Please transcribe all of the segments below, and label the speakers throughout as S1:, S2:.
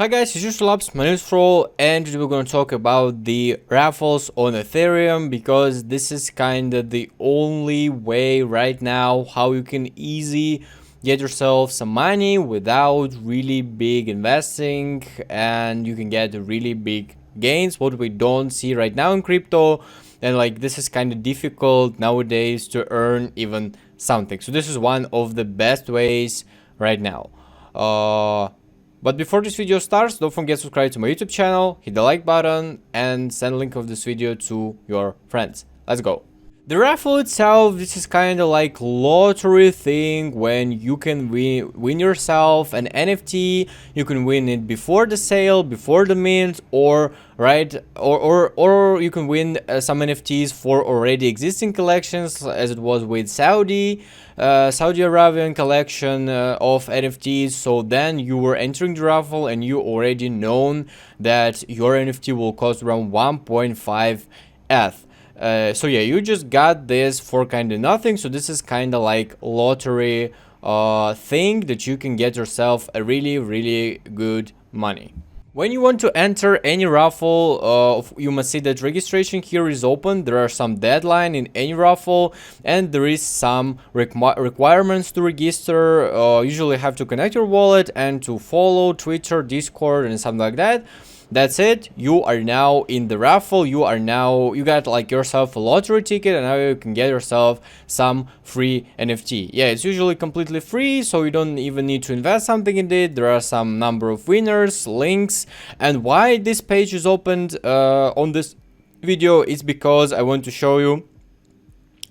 S1: Hi guys, it's usual Labs, my name is Fro, and today we're going to talk about the raffles on Ethereum because this is kind of the only way right now how you can easily get yourself some money without really big investing, and you can get really big gains, what we don't see right now in crypto. And like this is kind of difficult nowadays to earn even something. So this is one of the best ways right now. But before this video starts, don't forget to subscribe to my YouTube channel, hit the like button, and send a link of this video to your friends. Let's go. The raffle itself, this is kind of like lottery thing when you can win yourself an NFT. You can win it before the sale, before the mint, or or you can win some NFTs for already existing collections, as it was with Saudi Arabian collection of NFTs. So then you were entering the raffle and you already known that your NFT will cost around 1.5 ETH. So yeah, you just got this for kind of nothing. So this is kind of like lottery thing that you can get yourself a really good money. When you want to enter any raffle, you must see that registration here is open. There are some deadline in any raffle, and there is some requirements to register. Usually have to connect your wallet and to follow Twitter, Discord, and something like that. That's it. You are now in the raffle. You got like yourself a lottery ticket, and now you can get yourself some free NFT. Yeah, it's usually completely free, so you don't even need to invest something in it. There are some number of winners, links, and why this page is opened on this video is because I want to show you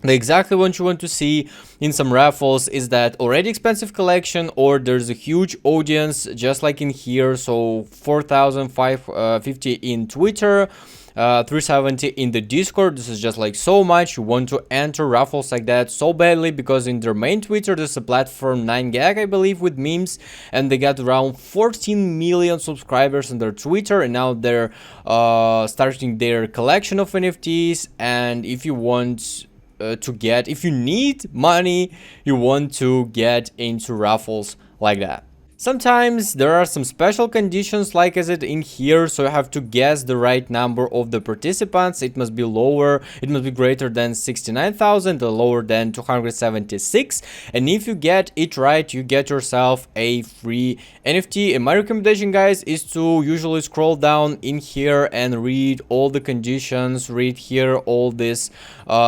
S1: exactly what you want to see in some raffles is that already expensive collection, or there's a huge audience just like in here. So 4,550 in Twitter, 370 in the Discord. This is just like so much. You want to enter raffles like that so badly because in their main Twitter there's a platform 9gag I believe with memes, and they got around 14 million subscribers on their Twitter, and now they're starting their collection of NFTs. And if you want if you need money, you want to get into raffles like that. Sometimes there are some special conditions like as it in here, so you have to guess the right number of the participants. It must be lower, it must be greater than 69,000 or lower than 276, and if you get it right, you get yourself a free NFT. And my recommendation, guys, is to usually scroll down in here and read all the conditions, read here all these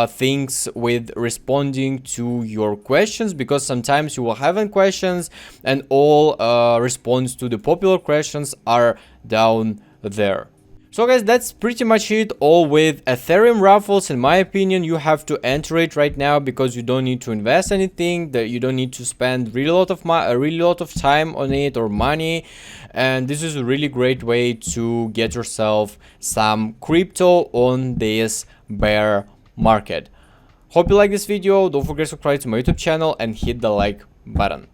S1: things with responding to your questions, because sometimes you will have questions and all response to the popular questions are down there. So guys, that's pretty much it all with Ethereum raffles. In my opinion, you have to enter it right now because you don't need to invest anything, that you don't need to spend really lot of time on it or money, and this is a really great way to get yourself some crypto on this bear market. Hope you like this video. Don't forget to subscribe to my YouTube channel and hit the like button.